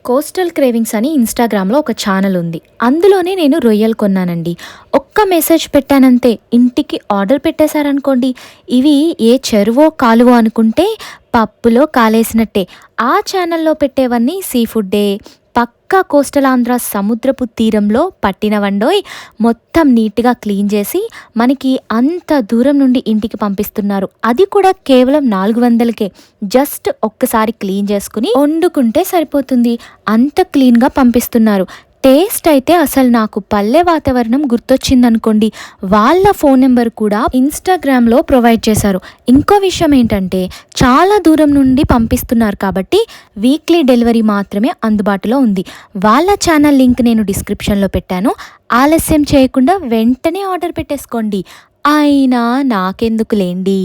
Coastal cravings అని ఇన్‌స్టాగ్రామ్‌లో ఒక ఛానెల్ ఉంది. అందులోనే నేను రొయ్యలు కొన్నానండి. ఒక్క మెసేజ్ పెట్టానంతే ఇంటికి ఆర్డర్ పెట్టేశారనుకోండి. ఇవి ఏ చెరువో, కాలువో అనుకుంటే పప్పులో కాలేసినట్టే. ఆ ఛానెల్‌లో పెట్టేవన్నీ సీ ఫుడ్డే. పక్కా కోస్టల్ ఆంధ్ర సముద్రపు తీరంలో పట్టినవండోయ్. మొత్తం నీట్‌గా క్లీన్ చేసి మనకి అంత దూరం నుండి ఇంటికి పంపిస్తున్నారు. అది కూడా కేవలం 400కే. జస్ట్ ఒక్కసారి క్లీన్ చేసుకుని వండుకుంటే సరిపోతుంది. అంత క్లీన్‌గా పంపిస్తున్నారు. టేస్ట్ అయితే అసలు నాకు పల్లె వాతావరణం గుర్తొచ్చిందనుకోండి. వాళ్ళ ఫోన్ నెంబర్ కూడా ఇన్‌స్టాగ్రామ్‌లో ప్రొవైడ్ చేశారు. ఇంకో విషయం ఏంటంటే చాలా దూరం నుండి పంపిస్తున్నారు కాబట్టి వీక్లీ డెలివరీ మాత్రమే అందుబాటులో ఉంది. వాళ్ళ ఛానల్ లింక్ నేను డిస్క్రిప్షన్‌లో పెట్టాను. ఆలస్యం చేయకుండా వెంటనే ఆర్డర్ పెట్టేసుకోండి. అయినా నాకెందుకులేండి.